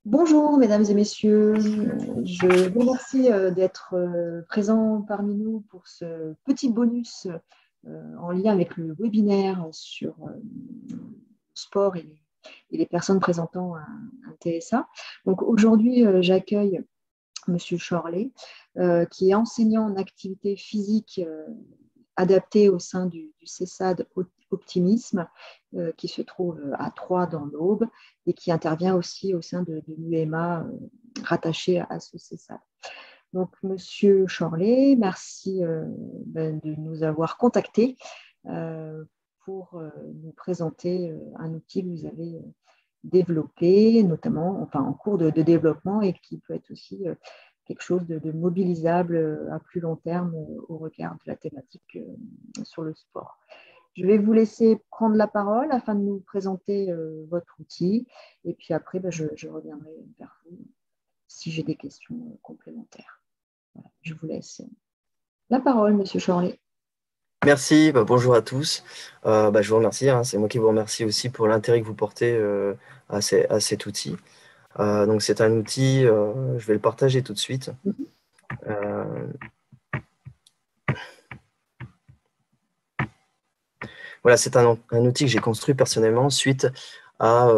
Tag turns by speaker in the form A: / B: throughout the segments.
A: Bonjour, mesdames et messieurs. Je vous remercie d'être présents parmi nous pour ce petit bonus en lien avec le webinaire sur le sport et les personnes présentant un TSA. Donc aujourd'hui, j'accueille Monsieur Chorley, qui est enseignant en activité physique adaptée au sein du CESAD Optimisme, qui se trouve à Troyes dans l'Aube et qui intervient aussi au sein de l'UMA rattaché à ce CESAD. Donc, Monsieur Chorley, merci de nous avoir contactés pour nous présenter un outil que vous avez développé, notamment en cours de développement et qui peut être aussi quelque chose de mobilisable à plus long terme au regard de la thématique sur le sport. Je vais vous laisser prendre la parole afin de nous présenter votre outil et puis après, je reviendrai vers vous si j'ai des questions complémentaires. Voilà, je vous laisse la parole, Monsieur Chorley.
B: Merci, bonjour à tous. Je vous remercie, c'est moi qui vous remercie aussi pour l'intérêt que vous portez à cet outil. Donc c'est un outil, je vais le partager tout de suite. Voilà, c'est un outil que j'ai construit personnellement suite à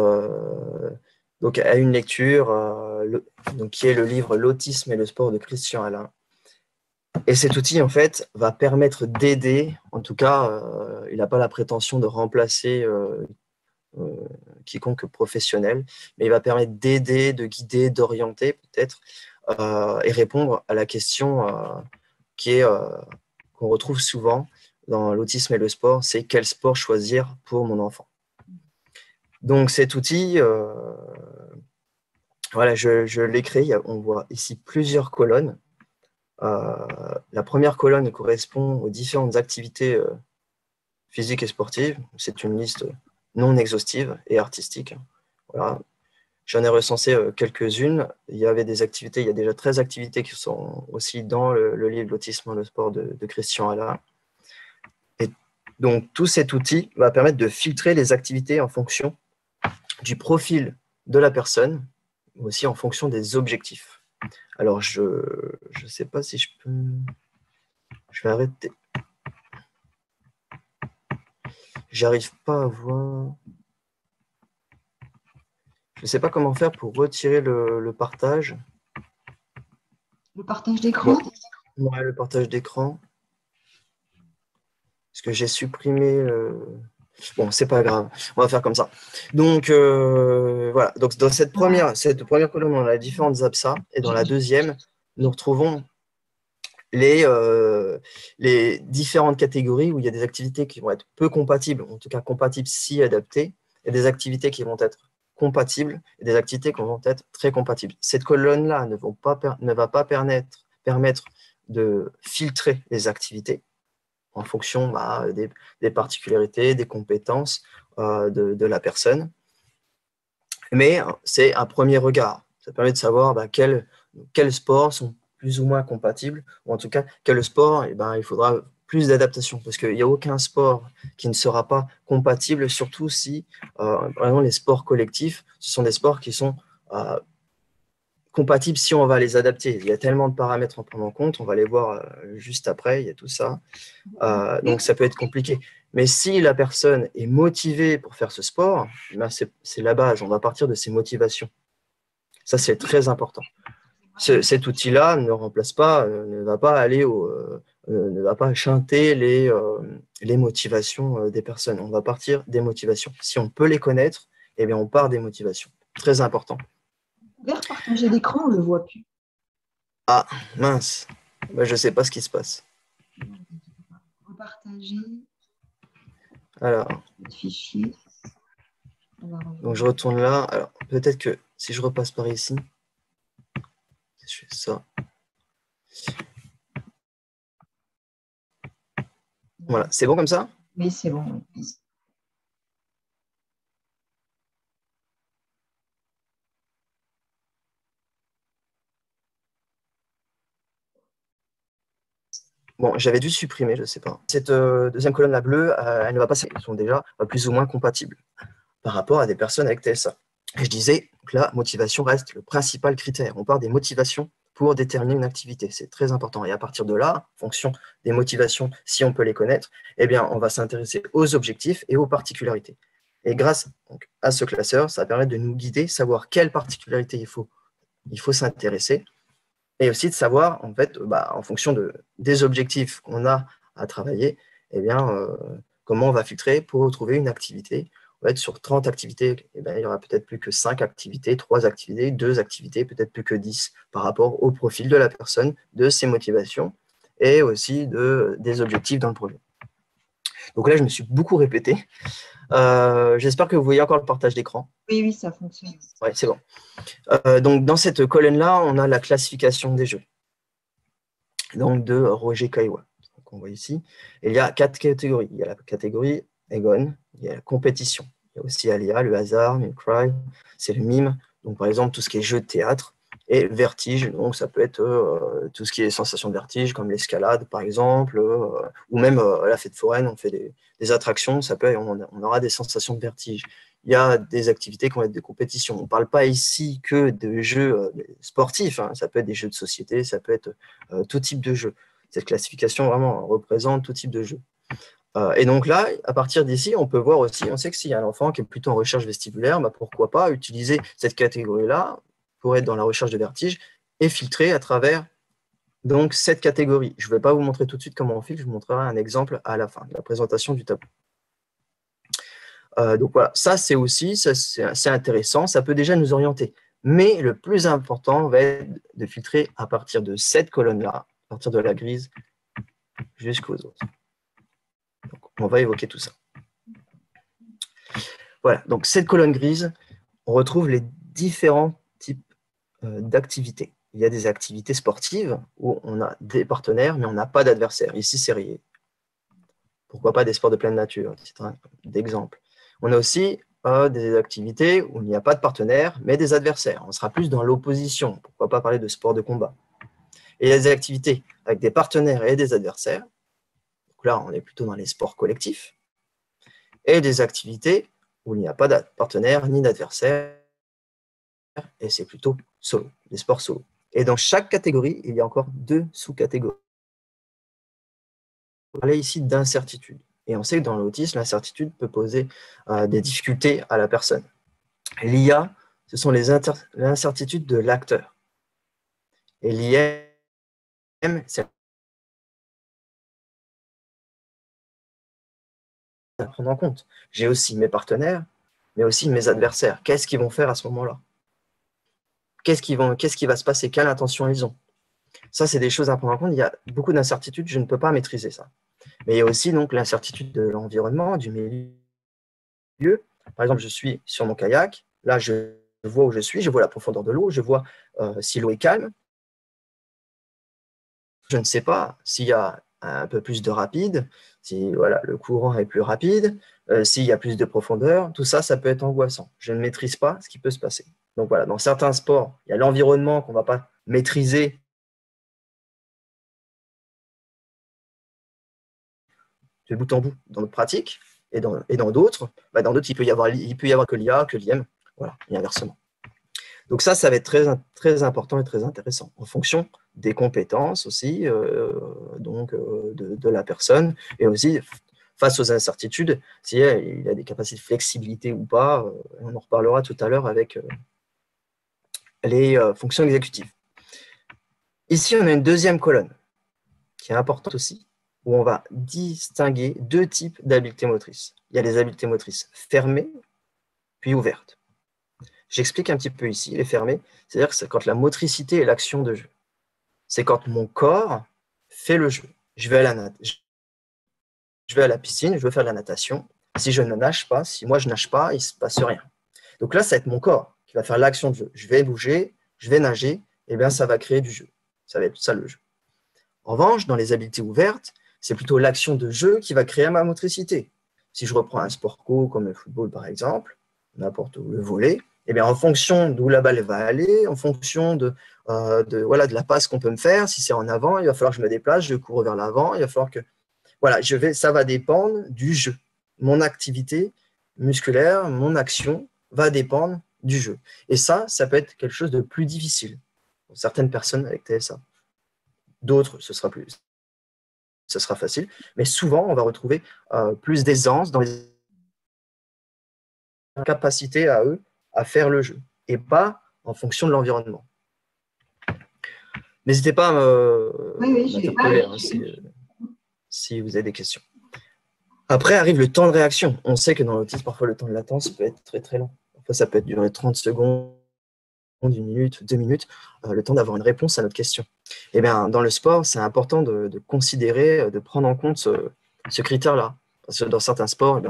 B: une lecture qui est le livre L'autisme et le sport de Christian Alain. Et cet outil, en fait, va permettre d'aider, en tout cas, il n'a pas la prétention de remplacer quiconque professionnel, mais il va permettre d'aider, de guider, d'orienter peut-être, et répondre à la question qu'on retrouve souvent dans l'autisme et le sport, c'est quel sport choisir pour mon enfant. Donc cet outil, voilà, je l'ai créé, on voit ici plusieurs colonnes. La première colonne correspond aux différentes activités physiques et sportives. C'est une liste non exhaustive et artistique. Voilà. J'en ai recensé quelques-unes. Il y avait des activités, il y a déjà 13 activités qui sont aussi dans le livre L'autisme et le sport de Christian Alain. Et donc, tout cet outil va permettre de filtrer les activités en fonction du profil de la personne, mais aussi en fonction des objectifs. Alors, je ne sais pas si je peux... Je vais arrêter. J'arrive pas à voir... Je ne sais pas comment faire pour retirer le partage.
A: Le partage d'écran?
B: Ouais, le partage d'écran. Parce que j'ai supprimé... Bon, c'est pas grave, on va faire comme ça. Donc, voilà. Donc, dans cette première colonne, on a les différentes absas. Et dans la deuxième, nous retrouvons les différentes catégories où il y a des activités qui vont être peu compatibles, en tout cas compatibles si adaptées, et des activités qui vont être compatibles et des activités qui vont être très compatibles. Cette colonne-là ne va pas permettre de filtrer les activités en fonction des particularités, des compétences de la personne. Mais c'est un premier regard. Ça permet de savoir quels sports sont plus ou moins compatibles, ou en tout cas, quel sport, il faudra plus d'adaptation, parce qu'il n'y a aucun sport qui ne sera pas compatible, surtout si, par exemple, les sports collectifs, ce sont des sports qui sont compatibles si on va les adapter. Il y a tellement de paramètres à prendre en compte, on va les voir juste après, il y a tout ça. Donc, ça peut être compliqué. Mais si la personne est motivée pour faire ce sport, c'est la base, on va partir de ses motivations. Ça, c'est très important. Cet outil-là ne remplace pas, ne va pas aller ne va pas chanter les motivations des personnes. On va partir des motivations. Si on peut les connaître, eh bien, on part des motivations. Très important.
A: Vers partager l'écran, on ne le voit plus.
B: Ah, mince. Je ne sais pas ce qui se passe.
A: Repartager.
B: Alors.
A: Fichier.
B: Donc, je retourne là. Alors, peut-être que si je repasse par ici, je fais ça. Voilà, c'est bon comme ça?
A: Oui, c'est bon.
B: Bon, j'avais dû supprimer, je ne sais pas. Cette deuxième colonne, la bleue, elles sont déjà plus ou moins compatibles par rapport à des personnes avec TSA. Et je disais Donc la motivation reste le principal critère. On part des motivations pour déterminer une activité. C'est très important. Et à partir de là, en fonction des motivations, si on peut les connaître, eh bien, on va s'intéresser aux objectifs et aux particularités. Et grâce donc, à ce classeur, ça permet de nous guider, savoir quelles particularités il faut s'intéresser, et aussi de savoir, en fait, en fonction des objectifs qu'on a à travailler, eh bien, comment on va filtrer pour trouver une activité. En fait, sur 30 activités, eh bien, il y aura peut-être plus que 5 activités, 3 activités, 2 activités, peut-être plus que 10 par rapport au profil de la personne, de ses motivations et aussi des objectifs dans le projet. Donc là, je me suis beaucoup répété. J'espère que vous voyez encore le partage d'écran.
A: Oui, oui, ça fonctionne.
B: Oui, c'est bon. Donc, dans cette colonne-là, on a la classification des jeux. Donc, de Roger Caillois, qu'on voit ici. Et il y a 4 catégories. Il y a la catégorie Egon, il y a la compétition. Il y a aussi Alia, le hasard, Mimicry, c'est le mime. Donc, par exemple, tout ce qui est jeu de théâtre. Et vertige, donc ça peut être tout ce qui est sensation de vertige, comme l'escalade, par exemple, ou même à la fête foraine, on fait des attractions, on aura des sensations de vertige. Il y a des activités qui vont être des compétitions. On ne parle pas ici que de jeux sportifs, hein. Ça peut être des jeux de société, ça peut être tout type de jeu. Cette classification vraiment représente tout type de jeu. Et donc là, à partir d'ici, on peut voir aussi, on sait que s'il y a un enfant qui est plutôt en recherche vestibulaire, pourquoi pas utiliser cette catégorie-là pour être dans la recherche de vertige et filtrer à travers donc, cette catégorie. Je ne vais pas vous montrer tout de suite comment on filtre, je vous montrerai un exemple à la fin de la présentation du tableau. Donc voilà, ça c'est intéressant, ça peut déjà nous orienter. Mais le plus important va être de filtrer à partir de cette colonne-là, à partir de la grise jusqu'aux autres. Donc, on va évoquer tout ça. Voilà, donc cette colonne grise, on retrouve les différents types d'activités. Il y a des activités sportives où on a des partenaires, mais on n'a pas d'adversaire. Ici, c'est rier. Pourquoi pas des sports de pleine nature, c'est un exemple. On a aussi des activités où il n'y a pas de partenaire, mais des adversaires. On sera plus dans l'opposition. Pourquoi pas parler de sport de combat. Et il y a des activités avec des partenaires et des adversaires. Donc là, on est plutôt dans les sports collectifs. Et des activités où il n'y a pas de partenaire ni d'adversaire. Et c'est plutôt solo, des sports solo. Et dans chaque catégorie, il y a encore 2 sous-catégories. On parlait ici d'incertitude. Et on sait que dans l'autisme, l'incertitude peut poser des difficultés à la personne. L'IA, ce sont les incertitudes de l'acteur. Et l'IM, c'est à prendre en compte. J'ai aussi mes partenaires, mais aussi mes adversaires. Qu'est-ce qu'ils vont faire à ce moment-là? Qu'est-ce qui va se passer? Quelle intention ils ont? Ça, c'est des choses à prendre en compte. Il y a beaucoup d'incertitudes, je ne peux pas maîtriser ça. Mais il y a aussi donc l'incertitude de l'environnement, du milieu. Par exemple, je suis sur mon kayak, là, je vois où je suis, je vois la profondeur de l'eau, je vois si l'eau est calme. Je ne sais pas s'il y a un peu plus de rapide, si voilà, le courant est plus rapide, s'il y a plus de profondeur. Tout ça, ça peut être angoissant. Je ne maîtrise pas ce qui peut se passer. Donc voilà, dans certains sports, il y a l'environnement qu'on ne va pas maîtriser de bout en bout dans notre pratique, et dans d'autres, il peut y avoir que l'IA, que l'IM, voilà, et inversement. Donc ça va être très, très important et très intéressant, en fonction des compétences aussi de la personne, et aussi face aux incertitudes, s'il y a des capacités de flexibilité ou pas, on en reparlera tout à l'heure avec les fonctions exécutives. Ici, on a une deuxième colonne, qui est importante aussi, où on va distinguer 2 types d'habiletés motrices. Il y a les habiletés motrices fermées, puis ouvertes. J'explique un petit peu ici, les fermées, c'est-à-dire que c'est quand la motricité est l'action de jeu. C'est quand mon corps fait le jeu. Je vais à la piscine, je veux faire de la natation. Si je ne nage pas, si moi je ne nage pas, il ne se passe rien. Donc là, ça va être mon corps qui va faire l'action de jeu. Je vais bouger, je vais nager, et bien ça va créer du jeu. Ça va être ça le jeu. En revanche, dans les habiletés ouvertes, c'est plutôt l'action de jeu qui va créer ma motricité. Si je reprends un sport co comme le football par exemple, n'importe où, le volley, et bien en fonction d'où la balle va aller, en fonction de la passe qu'on peut me faire, si c'est en avant, il va falloir que je me déplace, je cours vers l'avant, il va falloir que… Voilà, ça va dépendre du jeu. Mon activité musculaire, mon action va dépendre du jeu. Et ça peut être quelque chose de plus difficile pour certaines personnes avec TSA. D'autres, ce sera facile, mais souvent, on va retrouver plus d'aisance dans les capacités à eux à faire le jeu, et pas en fonction de l'environnement. N'hésitez pas à m'interpeller si vous avez des questions. Après arrive le temps de réaction. On sait que dans l'autisme, parfois le temps de latence peut être très très long. Parfois, ça peut être durer 30 secondes, 1 minute, 2 minutes, le temps d'avoir une réponse à notre question. Et bien, dans le sport, c'est important de considérer, de prendre en compte ce critère-là. Parce que dans certains sports,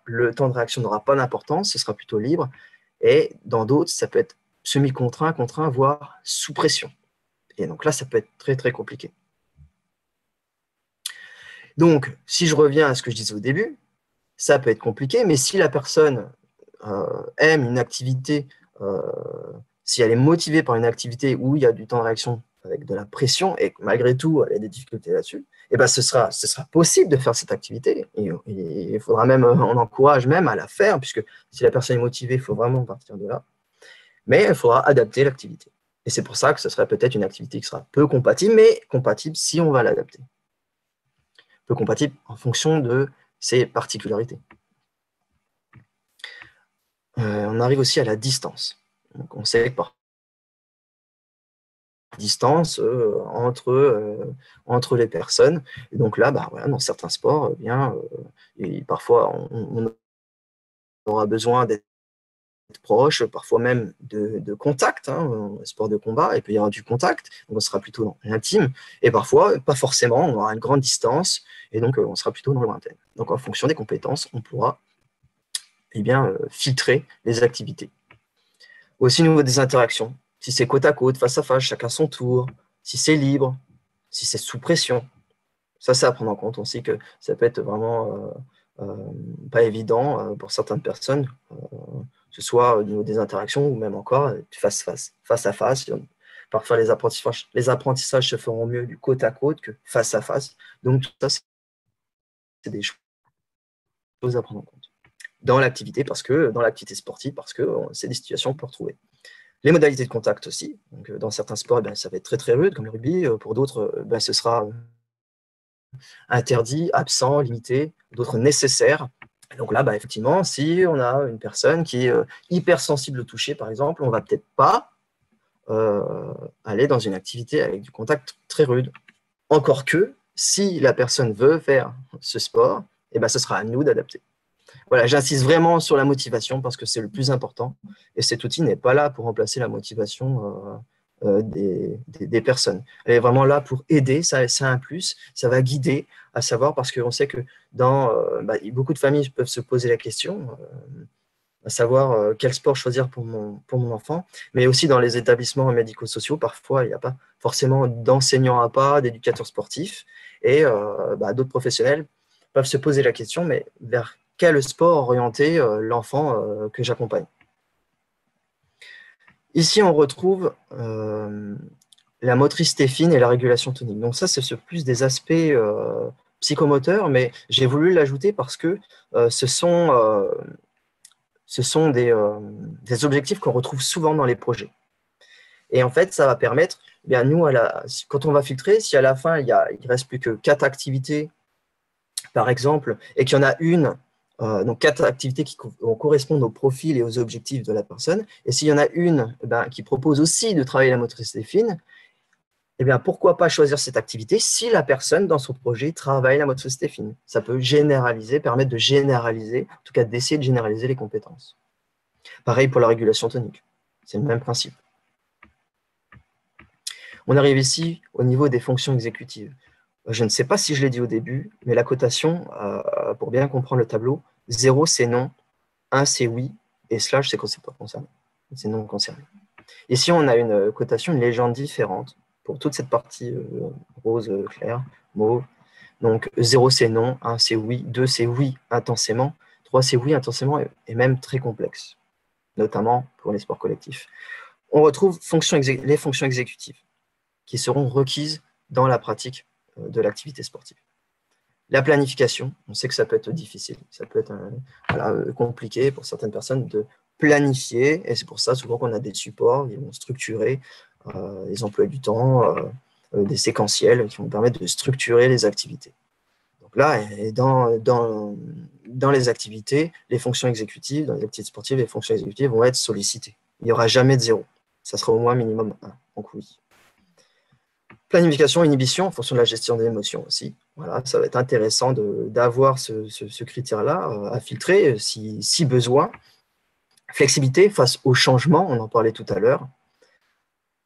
B: le temps de réaction n'aura pas d'importance, ce sera plutôt libre. Et dans d'autres, ça peut être semi-contraint, contraint, voire sous pression. Et donc là, ça peut être très, très compliqué. Donc, si je reviens à ce que je disais au début, ça peut être compliqué, mais si la personne aime une activité, si elle est motivée par une activité où il y a du temps de réaction avec de la pression, et malgré tout, elle a des difficultés là-dessus, et ben ce sera possible de faire cette activité. Et il faudra même, on encourage même à la faire, puisque si la personne est motivée, il faut vraiment partir de là. Mais il faudra adapter l'activité. Et c'est pour ça que ce serait peut-être une activité qui sera peu compatible, mais compatible si on va l'adapter. Peu compatible en fonction de ses particularités. On arrive aussi à la distance. Donc on sait que par distance entre les personnes. Et donc là, dans certains sports, parfois on aura besoin d'être proche, parfois même de contact, sport de combat, il peut y avoir du contact, donc on sera plutôt dans l'intime, et parfois, pas forcément, on aura une grande distance, et donc on sera plutôt dans le lointain. Donc en fonction des compétences, on pourra filtrer les activités. Aussi au niveau des interactions, si c'est côte à côte, face à face, chacun son tour, si c'est libre, si c'est sous pression, ça c'est à prendre en compte. On sait que ça peut être vraiment pas évident pour certaines personnes, que ce soit au niveau des interactions ou même encore face à face. Parfois, les apprentissages se feront mieux du côte à côte que face à face. Donc, tout ça, c'est des choses à prendre en compte dans l'activité sportive, parce que c'est des situations qu'on peut retrouver. Les modalités de contact aussi. Donc, dans certains sports, ça va être très, très rude, comme le rugby. Pour d'autres, ce sera interdit, absent, limité. D'autres, nécessaires. Donc là, effectivement, si on a une personne qui est hypersensible au toucher, par exemple, on ne va peut-être pas aller dans une activité avec du contact très rude. Encore que, si la personne veut faire ce sport, ce sera à nous d'adapter. Voilà, j'insiste vraiment sur la motivation parce que c'est le plus important. Et cet outil n'est pas là pour remplacer la motivation des personnes. Elle est vraiment là pour aider, ça a un plus, ça va guider, à savoir parce qu'on sait que dans beaucoup de familles peuvent se poser la question, à savoir quel sport choisir pour mon enfant, mais aussi dans les établissements médico-sociaux, parfois il n'y a pas forcément d'enseignants à part, d'éducateurs sportifs, et d'autres professionnels peuvent se poser la question, mais vers quel sport orienter l'enfant que j'accompagne. Ici, on retrouve la motricité fine et la régulation tonique. Donc ça, c'est plus des aspects psychomoteurs, mais j'ai voulu l'ajouter parce que ce sont des objectifs qu'on retrouve souvent dans les projets. Et en fait, ça va permettre, nous, quand on va filtrer, si à la fin, il ne reste plus que 4 activités, par exemple, et qu'il y en a une, donc 4 activités qui correspondent au profil et aux objectifs de la personne, et s'il y en a une qui propose aussi de travailler la motricité fine, pourquoi pas choisir cette activité si la personne, dans son projet, travaille la motricité fine. Ça peut permettre de généraliser, en tout cas d'essayer de généraliser les compétences. Pareil pour la régulation tonique, c'est le même principe. On arrive ici au niveau des fonctions exécutives. Je ne sais pas si je l'ai dit au début, mais la cotation, pour bien comprendre le tableau, 0 c'est non, 1 c'est oui, et slash c'est quand c'est pas concerné, c'est non concerné. Ici, on a une cotation, une légende différente pour toute cette partie rose, clair, mauve. Donc 0 c'est non, 1 c'est oui, 2 c'est oui intensément, 3 c'est oui intensément et même très complexe, notamment pour les sports collectifs. On retrouve les fonctions exécutives qui seront requises dans la pratique de l'activité sportive. La planification, on sait que ça peut être difficile, ça peut être compliqué pour certaines personnes de planifier, et c'est pour ça souvent qu'on a des supports, ils vont structurer les emplois du temps, des séquentiels qui vont permettre de structurer les activités. Donc là, dans les activités, les fonctions exécutives, dans les activités sportives, les fonctions exécutives vont être sollicitées. Il n'y aura jamais de 0. Ça sera au moins minimum 1. Donc oui. Planification, inhibition, en fonction de la gestion des émotions aussi. Voilà, ça va être intéressant d'avoir ce critère-là à filtrer si besoin. Flexibilité face au changement, on en parlait tout à l'heure.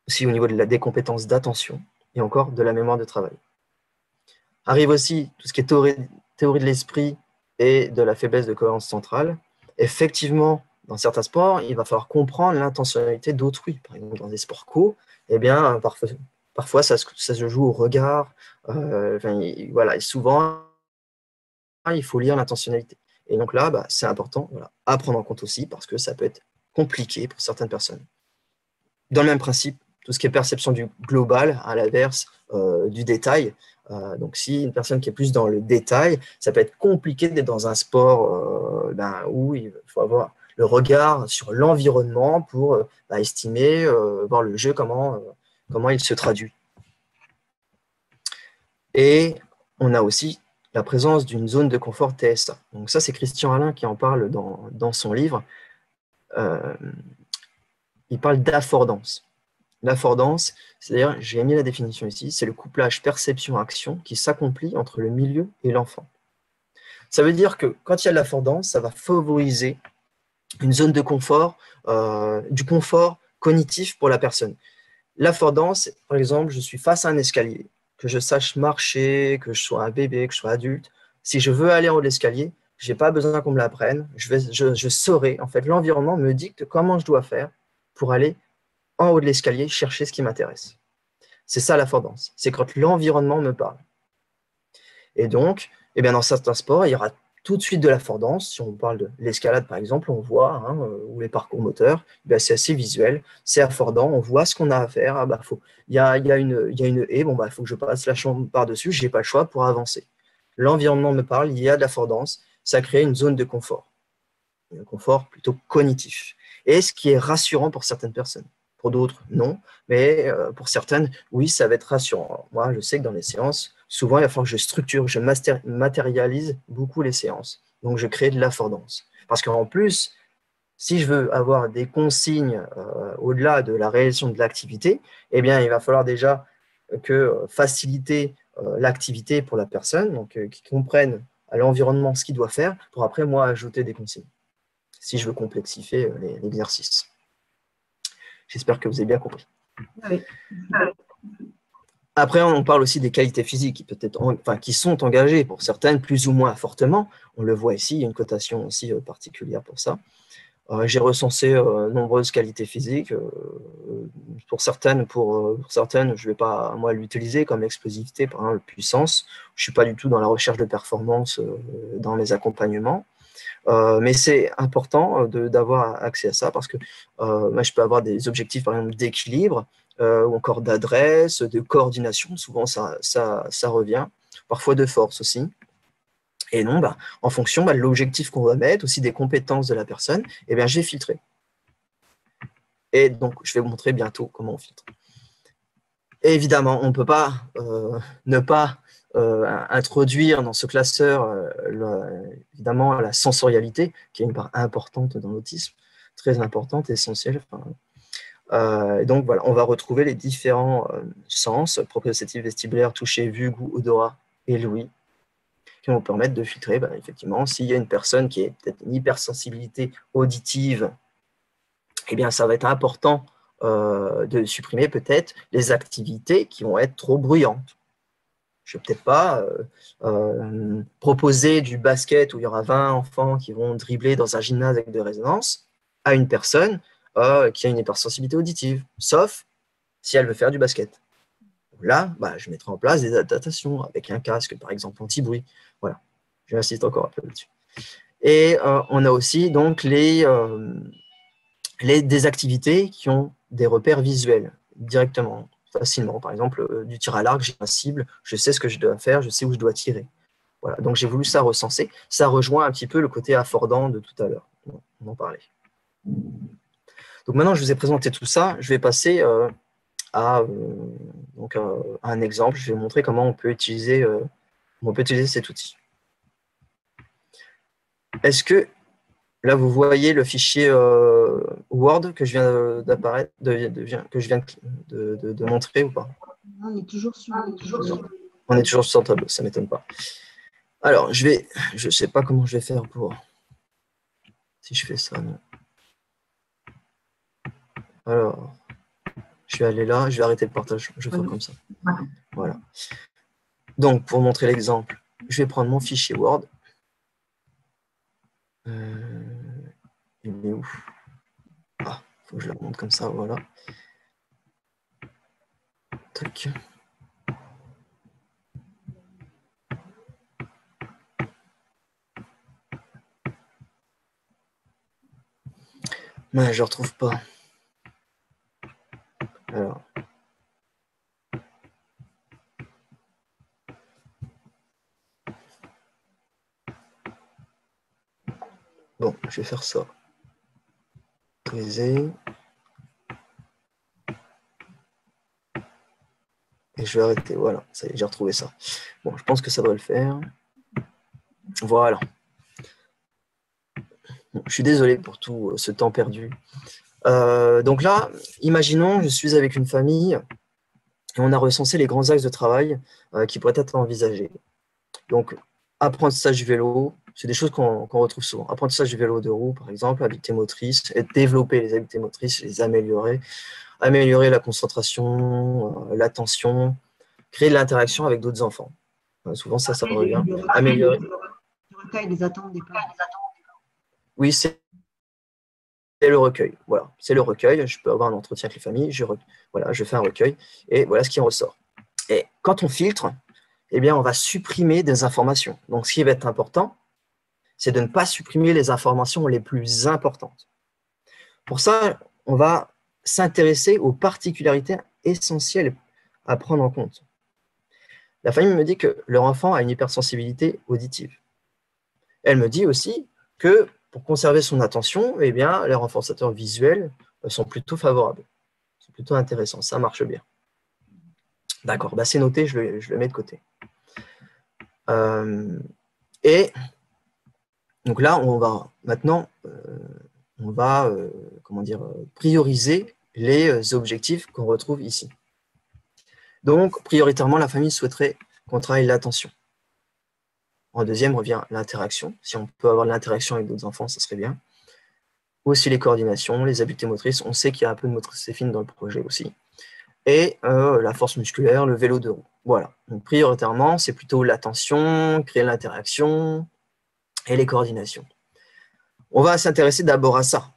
B: Aussi au niveau des compétences d'attention et encore de la mémoire de travail. Arrive aussi tout ce qui est théorie de l'esprit et de la faiblesse de cohérence centrale. Effectivement, dans certains sports, il va falloir comprendre l'intentionnalité d'autrui. Par exemple, dans des sports co, eh bien, parfois ça se joue au regard. Voilà, et souvent, il faut lire l'intentionnalité. Et donc là, c'est important à prendre en compte aussi parce que ça peut être compliqué pour certaines personnes. Dans le même principe, tout ce qui est perception du global, à l'inverse du détail. Donc, si une personne qui est plus dans le détail, ça peut être compliqué d'être dans un sport où il faut avoir le regard sur l'environnement pour estimer, voir le jeu, comment il se traduit. Et on a aussi la présence d'une zone de confort TSA. Donc ça, c'est Christian Alain qui en parle dans son livre. Il parle d'affordance. L'affordance, c'est-à-dire, j'ai mis la définition ici, c'est le couplage perception-action qui s'accomplit entre le milieu et l'enfant. Ça veut dire que quand il y a de l'affordance, ça va favoriser une zone de confort, du confort cognitif pour la personne. L'affordance, par exemple, je suis face à un escalier, que je sache marcher, que je sois un bébé, que je sois adulte. Si je veux aller en haut de l'escalier, je n'ai pas besoin qu'on me l'apprenne. Je saurai, en fait, l'environnement me dicte comment je dois faire pour aller en haut de l'escalier, chercher ce qui m'intéresse. C'est ça l'affordance, c'est quand l'environnement me parle. Et donc, dans certains sports, il y aura tout de suite de l'affordance. Si on parle de l'escalade, par exemple, on voit, ou les parcours moteurs, c'est assez visuel, c'est affordant, on voit ce qu'on a à faire. Il y a une haie, il faut que je passe la chambre par-dessus, je n'ai pas le choix pour avancer. L'environnement me parle, il y a de l'affordance, ça crée une zone de confort. Un confort plutôt cognitif. Et ce qui est rassurant pour certaines personnes. Pour d'autres, non. Mais pour certaines, oui, ça va être rassurant. Moi, je sais que dans les séances, souvent, il va falloir que je structure, je matérialise beaucoup les séances. Donc, je crée de l'affordance. Parce qu'en plus, si je veux avoir des consignes au-delà de la réalisation de l'activité, il va falloir déjà faciliter l'activité pour la personne, donc qu'ils comprennent à l'environnement ce qu'il doit faire, pour après, moi, ajouter des consignes, si je veux complexifier l'exercice. J'espère que vous avez bien compris.
A: Oui.
B: Après, on parle aussi des qualités physiques qui sont engagées pour certaines plus ou moins fortement. On le voit ici, il y a une cotation aussi particulière pour ça. J'ai recensé nombreuses qualités physiques. Pour certaines, je ne vais pas moi l'utiliser comme l'explosivité, par exemple, puissance. Je ne suis pas du tout dans la recherche de performance dans les accompagnements. Mais c'est important d'avoir accès à ça parce que moi, je peux avoir des objectifs, par exemple, d'équilibre ou encore d'adresse, de coordination. Souvent, ça revient. Parfois de force aussi. Et non, en fonction de l'objectif qu'on va mettre, aussi des compétences de la personne, j'ai filtré. Et donc, je vais vous montrer bientôt comment on filtre. Et évidemment, on ne peut pas ne pas introduire dans ce classeur évidemment la sensorialité, qui est une part importante dans l'autisme, très importante, essentielle. Donc voilà, on va retrouver les différents sens, proprioceptifs, vestibulaires, toucher, vue, goût, odorat et l'ouïe, qui vont permettre de filtrer, effectivement, s'il y a une personne qui a peut-être une hypersensibilité auditive, ça va être important de supprimer peut-être les activités qui vont être trop bruyantes. Je ne vais peut-être pas proposer du basket où il y aura 20 enfants qui vont dribbler dans un gymnase avec de résonance à une personne qui a une hypersensibilité auditive, sauf si elle veut faire du basket. Là, je mettrai en place des adaptations avec un casque, par exemple, anti-bruit. Voilà, j'insiste encore un peu là-dessus. Et on a aussi donc des activités qui ont des repères visuels directement, facilement. Par exemple, du tir à l'arc, j'ai une cible, je sais ce que je dois faire, je sais où je dois tirer. Voilà, donc j'ai voulu ça recenser. Ça rejoint un petit peu le côté affordant de tout à l'heure. On en parlait. Donc maintenant, je vous ai présenté tout ça. Je vais passer à un exemple. Je vais montrer comment on peut utiliser cet outil. Est-ce que là, vous voyez le fichier Word que je viens d'apparaître, que je viens de montrer ou pas?
A: On est toujours sur
B: On est toujours sur le tableau, ça ne m'étonne pas. Alors, je ne sais pas comment je vais faire pour... Si je fais ça, non. Alors, je vais aller là, je vais arrêter le partage. Je vais faire comme ça. Voilà. Donc, pour montrer l'exemple, je vais prendre mon fichier Word. Il est où? Ah, il faut que je le montre comme ça, voilà. Tac. Mais je ne retrouve pas. Alors. Bon, je vais faire ça. Autoriser. Et je vais arrêter. Voilà, ça y est, j'ai retrouvé ça. Bon, je pense que ça doit le faire. Voilà. Bon, je suis désolé pour tout ce temps perdu. Donc là, imaginons, je suis avec une famille et on a recensé les grands axes de travail qui pourraient être envisagés. Donc, apprentissage du vélo, c'est des choses qu'on retrouve souvent. Apprentissage du vélo de roue, par exemple, habileté motrice, et développer les habiletés motrices, les améliorer, améliorer la concentration, l'attention, créer de l'interaction avec d'autres enfants. Souvent, ça revient. Améliorer.
A: le recueil des attentes des parents.
B: Oui, c'est le recueil. Voilà, c'est le recueil. Je peux avoir un entretien avec les familles. Voilà, je fais un recueil et voilà ce qui en ressort. Et quand on filtre, eh bien, on va supprimer des informations. Donc, ce qui va être important, c'est de ne pas supprimer les informations les plus importantes. Pour ça, on va s'intéresser aux particularités essentielles à prendre en compte. La famille me dit que leur enfant a une hypersensibilité auditive. Elle me dit aussi que pour conserver son attention, eh bien, les renforçateurs visuels sont plutôt favorables. C'est plutôt intéressant, ça marche bien. D'accord, bah c'est noté, je le mets de côté. Et donc là, on va maintenant prioriser les objectifs qu'on retrouve ici. Donc, prioritairement, la famille souhaiterait qu'on travaille l'attention. En deuxième revient l'interaction. Si on peut avoir de l'interaction avec d'autres enfants, ça serait bien. Aussi les coordinations, les habiletés motrices. On sait qu'il y a un peu de motricité fine dans le projet aussi. Et la force musculaire, le vélo de roue. Voilà. Donc, prioritairement, c'est plutôt l'attention, créer l'interaction et les coordinations. On va s'intéresser d'abord à ça.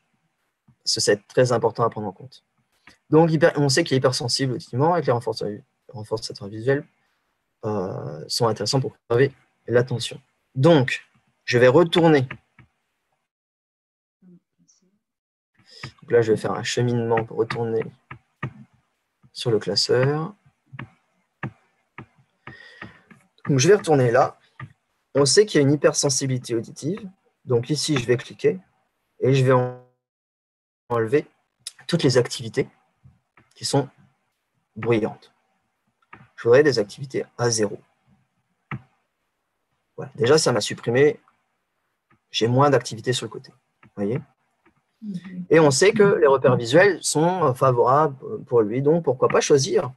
B: Parce que c'est très important à prendre en compte. Donc, on sait qu'il est hypersensible auditivement et que les renforçateurs visuels sont intéressants pour conserver l'attention. Donc, je vais retourner. Donc là, je vais faire un cheminement pour retourner sur le classeur. Donc, je vais retourner là. On sait qu'il y a une hypersensibilité auditive. Donc ici, je vais cliquer et je vais enlever toutes les activités qui sont bruyantes. Je voudrais des activités à 0. Voilà. Déjà, ça m'a supprimé. J'ai moins d'activités sur le côté. Vous voyez ? Et on sait que les repères visuels sont favorables pour lui. Donc, pourquoi pas choisir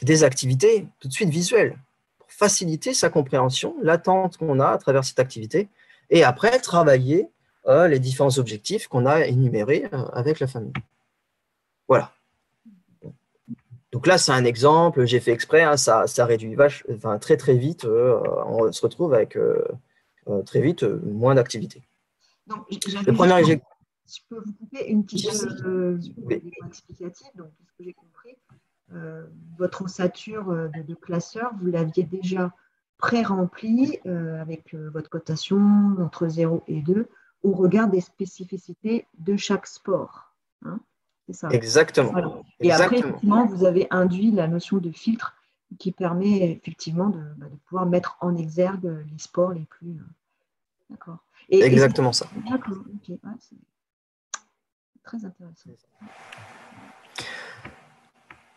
B: des activités tout de suite visuelles pour faciliter sa compréhension, l'attente qu'on a à travers cette activité, et après travailler les différents objectifs qu'on a énumérés avec la famille. Voilà. Donc là, c'est un exemple, j'ai fait exprès, hein, ça réduit très très vite, on se retrouve avec très vite moins d'activités.
A: Le premier je peux vous couper une petite explicative, donc tout ce que j'ai compris. Votre ossature de classeur, vous l'aviez déjà pré-remplie avec votre cotation entre 0 et 2 au regard des spécificités de chaque sport. Hein, c'est ça.
B: Exactement.
A: Voilà. Et après, effectivement, vous avez induit la notion de filtre qui permet effectivement de pouvoir mettre en exergue les sports les plus... D'accord.
B: Exactement ça.
A: D'accord, ok. Ouais, très intéressant.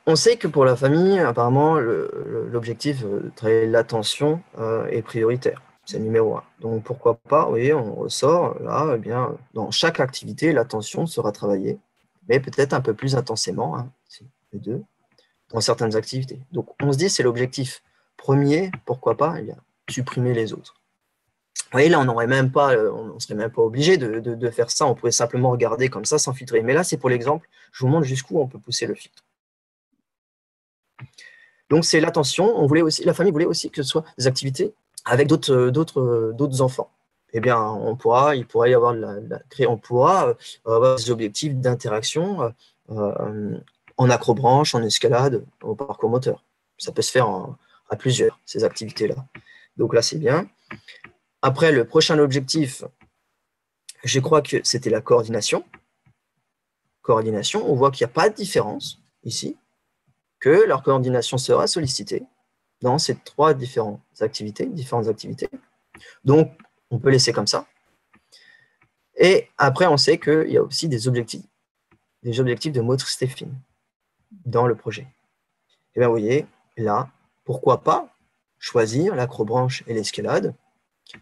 B: On sait que pour la famille, apparemment, l'objectif de travailler l'attention est prioritaire. C'est numéro 1. Donc, pourquoi pas, vous voyez, on ressort, là, eh bien, dans chaque activité, l'attention sera travaillée, mais peut-être un peu plus intensément, hein, les deux, dans certaines activités. Donc, on se dit, c'est l'objectif premier, pourquoi pas, eh bien, supprimer les autres. Vous voyez, là, on serait même pas obligé de faire ça, on pourrait simplement regarder comme ça, sans filtrer. Mais là, c'est pour l'exemple, je vous montre jusqu'où on peut pousser le filtre. Donc, c'est l'attention. La famille voulait aussi que ce soit des activités avec d'autres enfants. Eh bien, on pourra avoir des objectifs d'interaction en acrobranche, en escalade, au parcours moteur. Ça peut se faire à plusieurs, ces activités-là. Donc là, c'est bien. Après, le prochain objectif, je crois que c'était la coordination. Coordination, on voit qu'il n'y a pas de différence ici, que leur coordination sera sollicitée dans ces différentes activités. Donc, on peut laisser comme ça. Et après, on sait qu'il y a aussi des objectifs de motricité fine dans le projet. Et bien, vous voyez, là, pourquoi pas choisir l'acrobranche et l'escalade,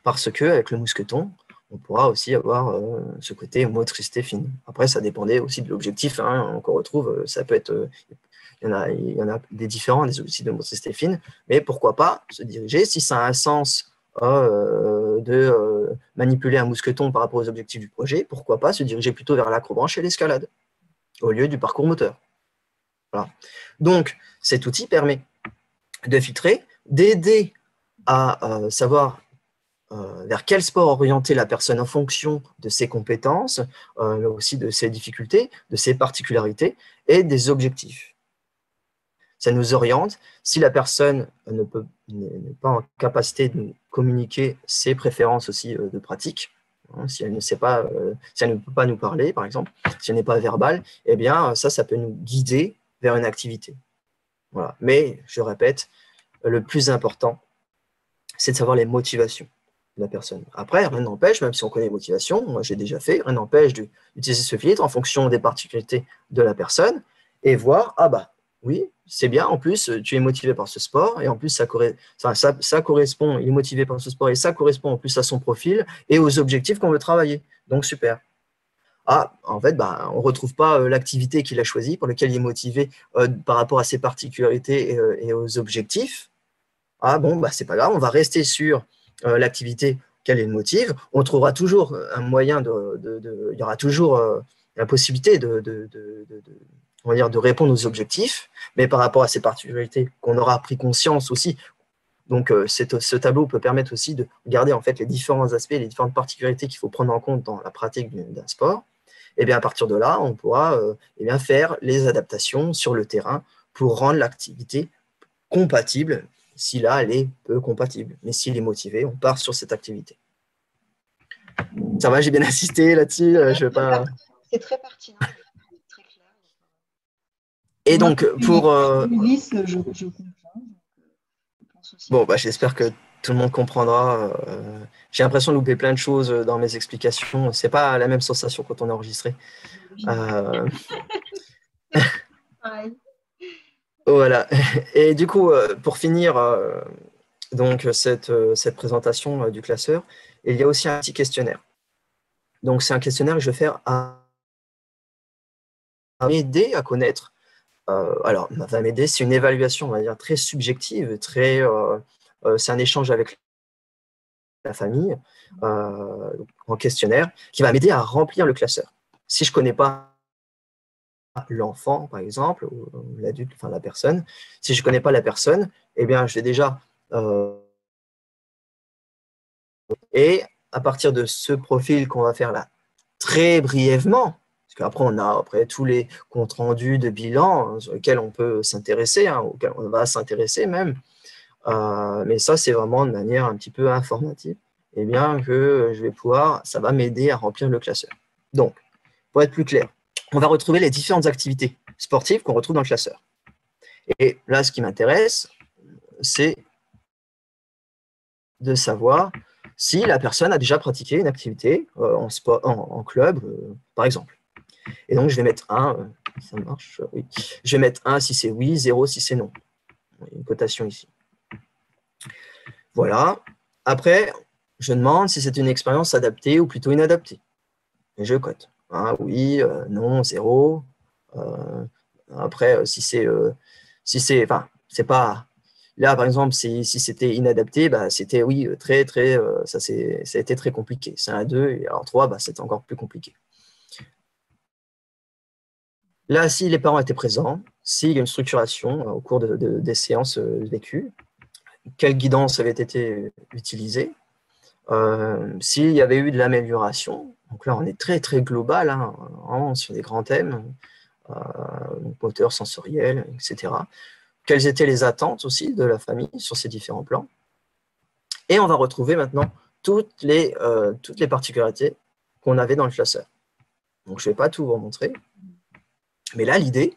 B: parce qu'avec le mousqueton, on pourra aussi avoir ce côté motricité fine. Après, ça dépendait aussi de l'objectif, hein, qu'on retrouve, ça peut être... il y en a des différents, des objectifs de motricité fine, mais pourquoi pas se diriger, si ça a un sens de manipuler un mousqueton par rapport aux objectifs du projet, pourquoi pas se diriger plutôt vers l'acrobranche et l'escalade, au lieu du parcours moteur. Voilà. Donc, cet outil permet de filtrer, d'aider à savoir vers quel sport orienter la personne en fonction de ses compétences, mais aussi de ses difficultés, de ses particularités et des objectifs. Ça nous oriente. Si la personne n'est pas en capacité de communiquer ses préférences aussi de pratique, hein, si elle ne peut pas nous parler, par exemple, si elle n'est pas verbale, eh bien, ça peut nous guider vers une activité. Voilà. Mais, je répète, le plus important, c'est de savoir les motivations de la personne. Après, rien n'empêche, même si on connaît les motivations, moi j'ai déjà fait, rien n'empêche d'utiliser ce filtre en fonction des particularités de la personne et voir, ah bah oui, c'est bien, en plus tu es motivé par ce sport et en plus ça correspond, il est motivé par ce sport et ça correspond en plus à son profil et aux objectifs qu'on veut travailler. Donc super. Ah, en fait, bah, on ne retrouve pas l'activité qu'il a choisie, pour laquelle il est motivé par rapport à ses particularités et aux objectifs. Ah bon, bah, c'est pas grave, on va rester sur l'activité qu'elle le motive. On trouvera toujours un moyen il y aura toujours la possibilité on va dire, de répondre aux objectifs, mais par rapport à ces particularités qu'on aura pris conscience aussi. Donc, ce tableau peut permettre aussi de regarder en fait les différents aspects, les différentes particularités qu'il faut prendre en compte dans la pratique d'un sport. Et bien, à partir de là, on pourra faire les adaptations sur le terrain pour rendre l'activité compatible, si là, elle est peu compatible. Mais s'il est motivé, on part sur cette activité. Ça va, j'ai bien insisté là-dessus. Je vais pas...
A: C'est très pertinent, très clair.
B: Et donc, pour...
A: je comprends.
B: Bon, bah, j'espère que tout le monde comprendra. J'ai l'impression de louper plein de choses dans mes explications. C'est pas la même sensation quand on est enregistré. Voilà. Et du coup, pour finir donc cette présentation du classeur, il y a aussi un petit questionnaire. Donc, c'est un questionnaire que je vais faire à m'aider à connaître. Alors, va m'aider, c'est une évaluation, on va dire, très subjective, c'est un échange avec la famille en questionnaire qui va m'aider à remplir le classeur. Si je ne connais pas l'enfant, par exemple, ou l'adulte, enfin la personne, si je ne connais pas la personne, eh bien, je vais déjà... et à partir de ce profil qu'on va faire là, très brièvement, parce qu'après, on a tous les comptes rendus de bilan sur lesquels on peut s'intéresser, auxquels on va s'intéresser même, mais ça, c'est vraiment de manière un petit peu informative, et bien que je vais pouvoir, ça va m'aider à remplir le classeur. Donc, pour être plus clair, on va retrouver les différentes activités sportives qu'on retrouve dans le classeur. Et là, ce qui m'intéresse, c'est de savoir si la personne a déjà pratiqué une activité en club, par exemple. Et donc, je vais mettre 1, ça marche, oui. Je vais mettre 1 si c'est oui, 0 si c'est non. Il y a une cotation ici. Voilà. Après, je demande si c'est une expérience adaptée ou plutôt inadaptée. Et je cote. Oui, non, 0. Après, si c'est, enfin, c'est pas. Là, par exemple, si c'était inadapté, bah, c'était oui, très, très, ça a été très compliqué. C'est un 2, et alors 3, bah, c'était encore plus compliqué. Là, si les parents étaient présents, s'il y a une structuration au cours des séances vécues, quelle guidance avait été utilisée, s'il y avait eu de l'amélioration, donc là, on est très, très global, hein, sur des grands thèmes, moteur, sensoriel, etc. Quelles étaient les attentes aussi de la famille sur ces différents plans. Et on va retrouver maintenant toutes les particularités qu'on avait dans le classeur. Donc, je ne vais pas tout vous montrer. Mais là, l'idée,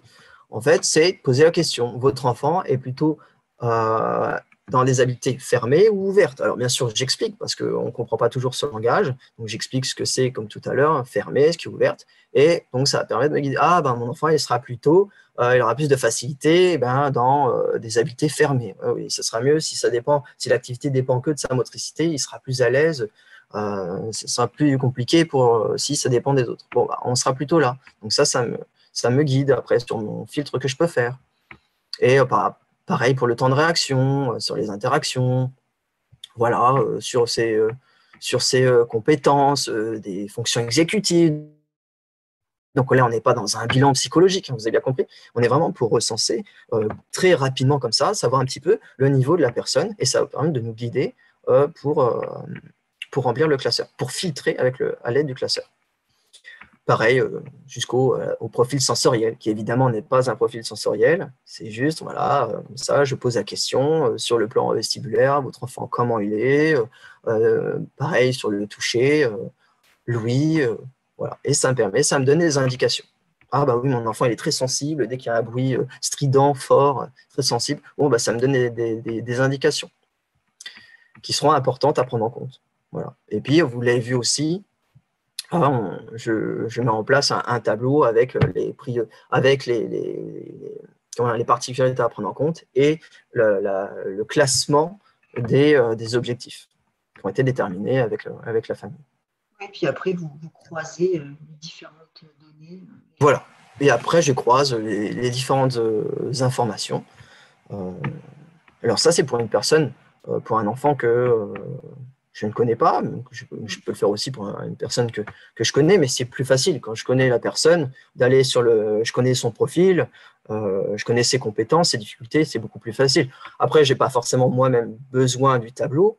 B: en fait, c'est de poser la question. Votre enfant est plutôt dans des habiletés fermées ou ouvertes? Alors, bien sûr, j'explique parce qu'on ne comprend pas toujours ce langage. Donc, j'explique ce que c'est, comme tout à l'heure, fermé, ce qui est ouverte. Et donc, ça va permettre de me guider. Ah, ben, mon enfant, il sera plutôt, il aura plus de facilité dans des habiletés fermées. Oui, ce sera mieux si ça dépend, si l'activité dépend que de sa motricité, il sera plus à l'aise. Ce sera plus compliqué si ça dépend des autres. Bon, bah, on sera plutôt là. Donc, ça me guide après sur mon filtre que je peux faire. Et pareil pour le temps de réaction, sur les interactions, voilà, sur ces compétences, des fonctions exécutives. Donc là, on n'est pas dans un bilan psychologique, hein, vous avez bien compris. On est vraiment pour recenser très rapidement comme ça, savoir un petit peu le niveau de la personne, et ça va permettre de nous guider pour remplir le classeur, pour filtrer à l'aide du classeur. Pareil, jusqu'au profil sensoriel, qui évidemment n'est pas un profil sensoriel, c'est juste, voilà, comme ça, je pose la question sur le plan vestibulaire, votre enfant, comment il est, pareil, sur le toucher, l'ouïe, voilà. Et ça me donne des indications. Ah bah oui, mon enfant, il est très sensible, dès qu'il y a un bruit strident, fort, très sensible, bon, bah, ça me donne des indications qui seront importantes à prendre en compte. Voilà. Et puis, vous l'avez vu aussi, je mets en place un tableau avec les particularités à prendre en compte et le classement des objectifs qui ont été déterminés avec la famille.
A: Et puis après, vous croisez les différentes données.
B: Voilà. Et après, je croise les différentes informations. Alors ça, c'est pour une personne, pour un enfant que je ne connais pas. Je peux le faire aussi pour une personne que je connais, mais c'est plus facile quand je connais la personne, d'aller je connais son profil, je connais ses compétences, ses difficultés, c'est beaucoup plus facile. Après, je n'ai pas forcément moi-même besoin du tableau,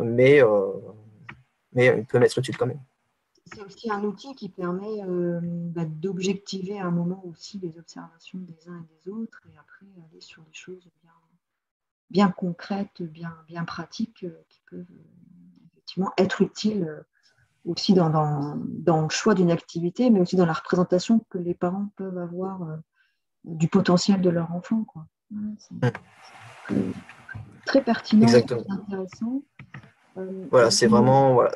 B: mais il peut m'être utile quand même.
A: C'est aussi un outil qui permet d'objectiver à un moment aussi les observations des uns et des autres et après aller sur des choses bien concrètes, bien pratiques qui peuvent effectivement être utiles aussi dans le choix d'une activité, mais aussi dans la représentation que les parents peuvent avoir du potentiel de leur enfant, quoi. Ouais, c'est très pertinent,
B: Exactement.
A: très intéressant.
B: Voilà, c'est vraiment voilà,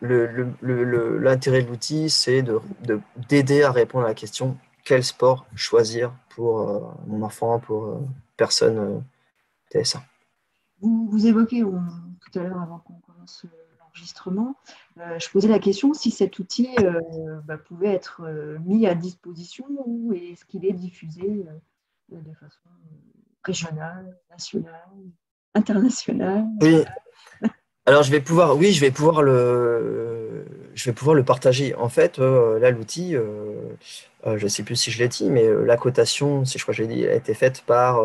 B: l'intérêt de l'outil, c'est d'aider à répondre à la question quel sport choisir pour mon enfant, pour personne TSA.
A: Vous évoquez tout à l'heure, avant qu'on commence l'enregistrement, je posais la question si cet outil pouvait être mis à disposition ou est-ce qu'il est diffusé de façon régionale, nationale, internationale.
B: Oui, alors je vais pouvoir le partager. En fait, là, l'outil, je ne sais plus si je l'ai dit, mais la cotation, si je crois que je l'ai dit, a été faite par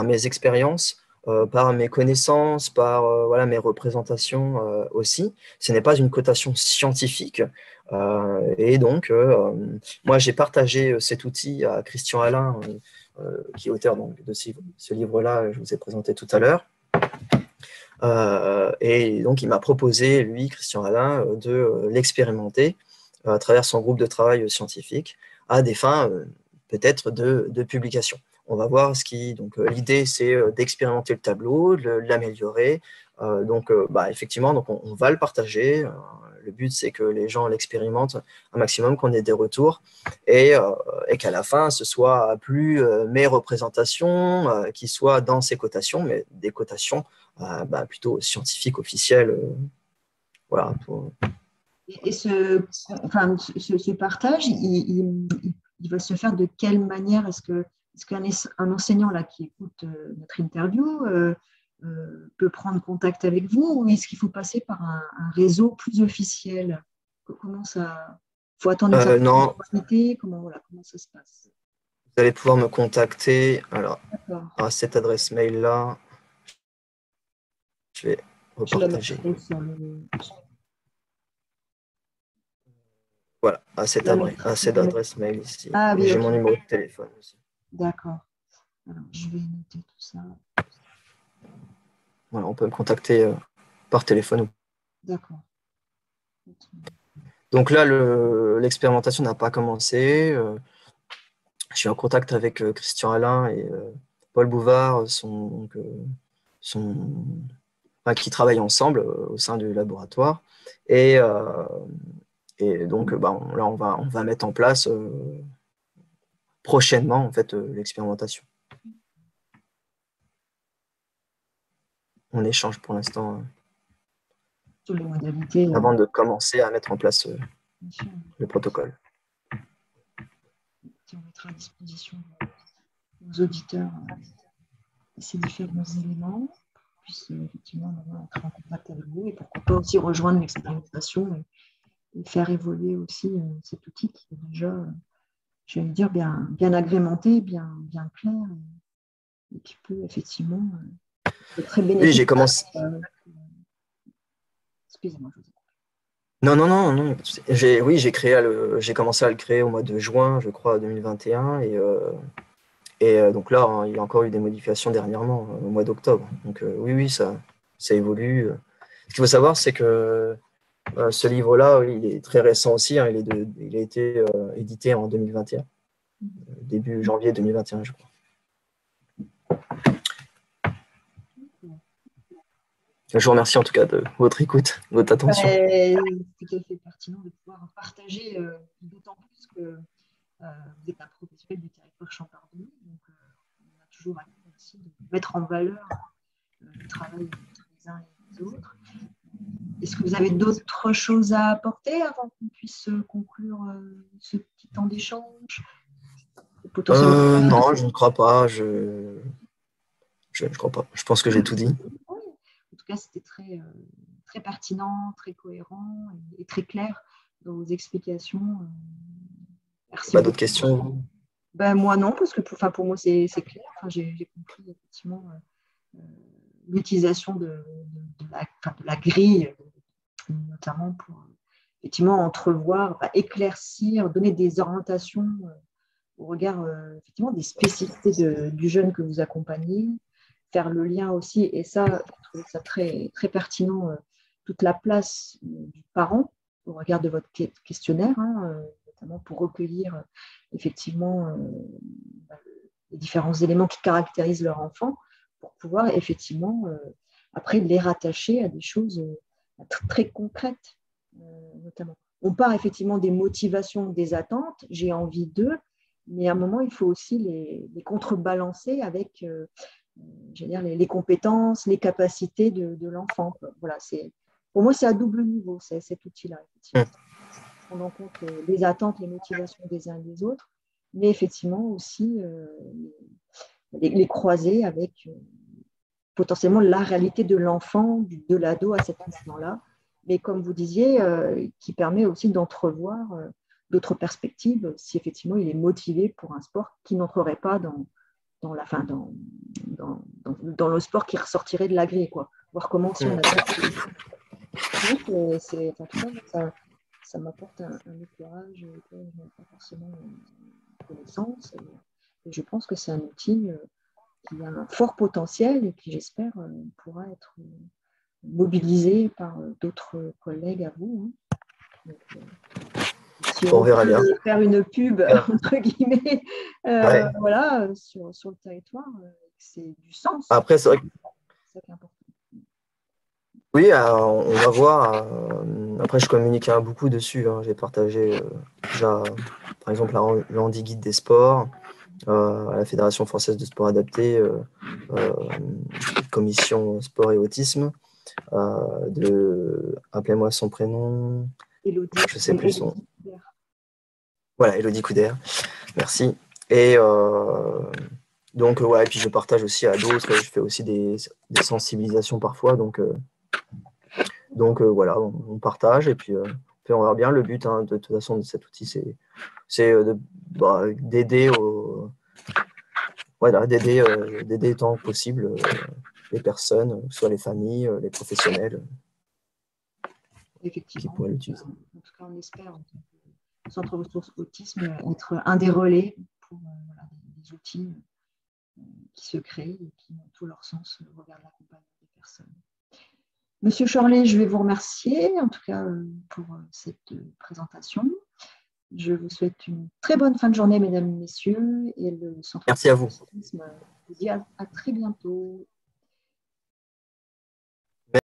B: mes expériences, par mes connaissances, par voilà, mes représentations aussi. Ce n'est pas une cotation scientifique. Et donc, moi, j'ai partagé cet outil à Christian Alain, qui est auteur donc, de ce livre-là, je vous ai présenté tout à l'heure. Et donc, il m'a proposé, lui, Christian Alain, de l'expérimenter à travers son groupe de travail scientifique à des fins peut-être de publication. On va voir donc l'idée, c'est d'expérimenter le tableau, de l'améliorer, Donc, effectivement, donc on va le partager. Le but, c'est que les gens l'expérimentent un maximum, qu'on ait des retours et qu'à la fin, ce soit plus mes représentations qui soient dans ces cotations, mais des cotations plutôt scientifiques, officielles. Voilà.
A: Et ce partage, il va se faire de quelle manière? Est-ce qu'un enseignant là, qui écoute notre interview peut prendre contact avec vous, ou est-ce qu'il faut passer par un réseau plus officiel? Comment ça... Il faut attendre une certaine
B: Non,
A: quantité? Comment ça se passe?
B: vous allez pouvoir me contacter
A: D'accord.
B: à cette adresse mail-là. Je vais
A: Je la
B: repartager.
A: mettrai sur le...
B: Voilà, à cette adresse mail ici.
A: Ah oui,
B: J'ai
A: ok.
B: mon numéro de téléphone aussi.
A: D'accord. Alors, je vais noter tout ça.
B: Voilà, on peut me contacter par téléphone.
A: D'accord.
B: Donc là, l'expérimentation n'a pas commencé. Je suis en contact avec Christian Alain et Paul Bouvard, qui travaillent ensemble au sein du laboratoire. Et donc, là, on va mettre en place prochainement en fait, l'expérimentation. On échange pour l'instant
A: Sur les modalités.
B: avant de commencer à mettre en place le protocole.
A: On mettra à disposition nos auditeurs ces différents éléments pour qu'ils puissent effectivement entrer en contact avec vous et pourquoi pas aussi rejoindre l'expérimentation et faire évoluer aussi cet outil qui est déjà, je vais dire, bien agrémenté, bien clair et qui peut effectivement être très bénéfique.
B: Oui, j'ai commencé.
A: Excusez-moi, je vous ai coupé.
B: Non. J'ai commencé à le créer au mois de juin, je crois, 2021. Donc là, hein, il y a encore eu des modifications dernièrement, au mois d'octobre. Donc oui, ça évolue. Ce qu'il faut savoir, c'est que ce livre-là, il est très récent aussi. Hein, il a été édité en 2021, début janvier 2021, je crois. Je vous remercie en tout cas de votre écoute, votre attention.
A: C'est tout à fait pertinent de pouvoir partager, d'autant plus que vous êtes un professionnel du territoire champardonnais, donc on a toujours à cœur aussi de mettre en valeur le travail des uns et des autres. Est-ce que vous avez d'autres choses à apporter avant qu'on puisse conclure ce petit temps d'échange?
B: Non, je ne crois pas. Je ne crois pas. Je pense que j'ai tout dit.
A: Oui. En tout cas, c'était très pertinent, très cohérent et très clair dans vos explications. Merci
B: Pas
A: beaucoup.
B: d'autres questions?
A: Moi, non, parce que pour moi, c'est clair. J'ai compris effectivement l'utilisation de la grille, notamment pour effectivement entrevoir, éclaircir, donner des orientations au regard effectivement des spécificités du jeune que vous accompagnez, faire le lien aussi, et ça, je trouve ça très, très pertinent, toute la place du parent au regard de votre questionnaire, notamment pour recueillir effectivement les différents éléments qui caractérisent leur enfant, pour pouvoir effectivement après les rattacher à des choses très concrètes, notamment. On part effectivement des motivations, des attentes, j'ai envie d'eux, mais à un moment, il faut aussi les contrebalancer avec les compétences, les capacités de l'enfant. Voilà, pour moi, c'est à double niveau, cet outil-là. Prendre en compte les attentes, les motivations des uns et des autres, mais effectivement aussi les croiser avec potentiellement la réalité de l'enfant, de l'ado à cet instant-là, mais comme vous disiez, qui permet aussi d'entrevoir d'autres perspectives si effectivement il est motivé pour un sport qui n'entrerait pas dans le sport qui ressortirait de la grille, quoi. Voir comment si on a ça m'apporte un éclairage que je n'avais pas forcément connaissance. Et je pense que c'est un outil qui a un fort potentiel et qui, j'espère, pourra être mobilisé par d'autres collègues à vous. Donc, si on
B: verra bien.
A: Faire une pub, entre guillemets, voilà, sur le territoire, c'est du sens.
B: Après, c'est vrai que
A: c'est ça qui est important.
B: Oui, on va voir. Après, je communique beaucoup dessus. J'ai partagé déjà, par exemple, le Handi Guide des sports, à la Fédération française de sport adapté, commission sport et autisme, appelez-moi son prénom,
A: Élodie.
B: je sais plus son.
A: Élodie.
B: Voilà, Élodie Coudert, merci. Et donc, ouais, et puis je partage aussi à d'autres, je fais aussi des sensibilisations parfois, donc voilà, on partage et puis on verra bien. Le but, de toute façon, de cet outil, c'est d'aider voilà, d'aider tant que possible les personnes, soit les familles, les professionnels qui
A: Effectivement.
B: pourraient l'utiliser.
A: En tout cas, on espère, en tant que Centre Ressources Autisme, être un des relais pour voilà, des outils qui se créent et qui, dans tout leur sens, regardent l'accompagnement des personnes. Monsieur Chorlet, je vais vous remercier, en tout cas, pour cette présentation. Je vous souhaite une très bonne fin de journée, mesdames et messieurs, et le Centre
B: Merci à vous.
A: Ressources Autisme vous dit à très bientôt.